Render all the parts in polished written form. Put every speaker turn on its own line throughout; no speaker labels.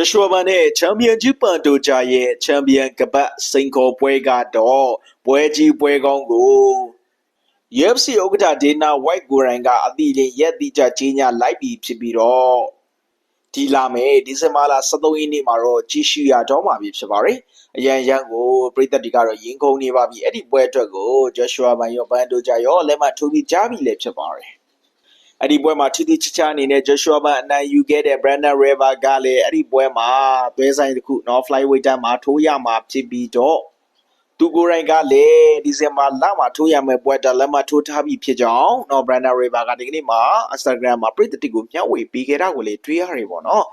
Joshua နဲ့ချန်ပီယံဂျပန်တို့ကြရဲ့ချန်ပီယံကပတ်စိန်ခေါ်ပွဲကတော့ပွဲကြီးပွဲကောင်းကို UFC ဥက္ကဋ္ဌဒေးနာဝိုက်ကိုရိုင်းကအသီးလေးရက်တိကျကြီးညာလိုက်ပြီးဖြစ်ပြီးတော့ဒီလာမယ်ဒီဇင်ဘာလ23ရက်နေ့မှာတော့ကြီးရှူရတော့မှာဖြစ်ပါတယ်။အရန်ကိုပြည်သက်တွေကတော့ရင်ကုန်နေပါပြီ။အဲ့ဒီပွဲအတွက်ကို Joshua ဘန်ရောဘန်တို့ကြရောလက်မှတ်ထိုးပြီးကြားပြီးလည်းဖြစ်ပါတယ်။အဲ့ဒီပွဲမှာထိတိချာချာအနေနဲ့ Joshua ဘန်အနိုင်ယူခဲ့တဲ့ Brandon River ကလည်းအဲ့ဒီပွဲမှာသွဲဆိုင်တစ်ခုနော် flyweight တန်းမှာထိုးရမှာဖြစ်ပြီးတော့သူကိုယ်တိုင်ကလည်းဒီဇင်ဘာလမှာထိုးရမယ့်ပွဲတက်လက်မှတ်ထိုးထားပြီးဖြစ်ကြောင်းနော် Brandon River ကဒီကနေ့မှာ Instagram မှာပြည်သက်တွေကိုမျှဝေပေးခဲ့တာကိုလည်းတွေ့ရတယ်ပေါ့နော်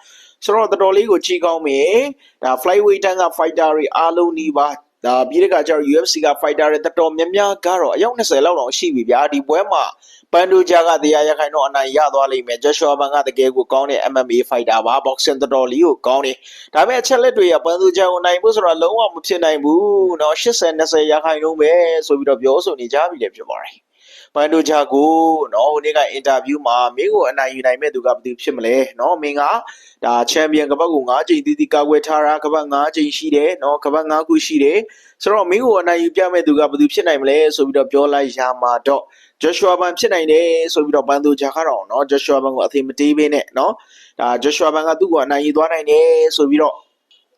ဆိုတော့တော်တော်လေးကိုကြီးကောင်းမယ်ဒါ flyweight တန်းက fighter တွေအားလုံးဒီပါဒါပြီးတဲ့ကကျတော့ UFC က fighter တွေတော်တော်များများကတော့အယောက်20လောက်တော့ရှိပြီဗျာဒီပွဲမှာပန်ဒိုဂျာကတရားရခိုင်တော့အနိုင်ရသွားလိမ့်မယ် Joshua ဘန်ကတကယ်ကိုကောင်းတဲ့ MMA fighter ပါ boxing တော်တော်လေးကိုကောင်းတယ်ဒါပေမဲ့အချက်လက်တွေကပန်ဒိုဂျာကိုနိုင်ဖို့ဆိုတော့လုံးဝမဖြစ်နိုင်ဘူးเนาะ80-20ရခိုင်တော့ပဲဆိုပြီးတော့ပြောဆိုနေကြပြီလေဖြစ်ပါတယ်ပန်ဒိုဂျာကိုเนาะဟိုနေ့ကအင်တာဗျူးမှာမင်းကိုအနိုင်ယူနိုင်မဲ့သူကဘယ်သူဖြစ်မလဲเนาะမင်းကဒါချန်ပီယံကပတ်ကို9ချိန်တီးတီးကာကွယ်ထားတာကပတ်9ချိန်ရှိတယ်เนาะကပတ်9ခုရှိတယ်ဆိုတော့မင်းကိုအနိုင်ယူပြမဲ့သူကဘယ်သူဖြစ်နိုင်မလဲဆိုပြီးတော့ပြောလိုက်ရမှာတော့Joshua ဘန်ဖြစ်နိုင်တယ်ဆိုပြီးတော့ပန်ဒိုဂျာကတော့เนาะ Joshua ဘန်ကိုအသိမတေးပေးနဲ့เนาะဒါ Joshua ဘန်ကသူ့ကိုအနိုင်ယူသွားနိုင်တယ်ဆိုပြီးတော့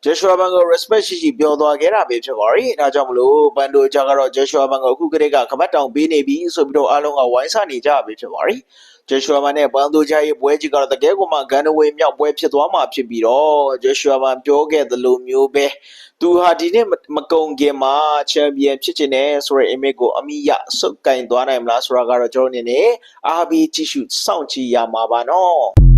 Joshua ဘန်ကို respect ရှိပြောသွားခဲ့တာပဲဖြစ်ပါရီဒါကြောင့်မလို့ပန်ဒိုဂျာကတော့ Joshua ဘန်ကိုအခုကတည်းကကပတ်တောင်ပေးနေပြီဆိုပြီးတော့အားလုံးကဝိုင်းဆနေကြပြီဖြစ်ပါရီJoshua ဘန်နဲ့ပန်ဒိုဂျာရဲ့ပွဲကြီးကတော့တကယ်ကိုမှဂန်နဝေမြောက်ပွဲဖြစ်သွားမှာဖြစ်ပြီးတော့ Joshua ဘန်ပြောခဲ့သလိုမျိုးပဲသူဟာဒီနေ့မကုံခင်မှာချန်ပီယံဖြစ်ချင်တယ်ဆိုတဲ့ image ကိုအမိရစုပ်ကင်သွားနိုင်မလားဆိုတာကတော့ကျွန်တော်အနေနဲ့အားပေးကြည့်ရှုစောင့်ကြည့်ရမှာပါနော်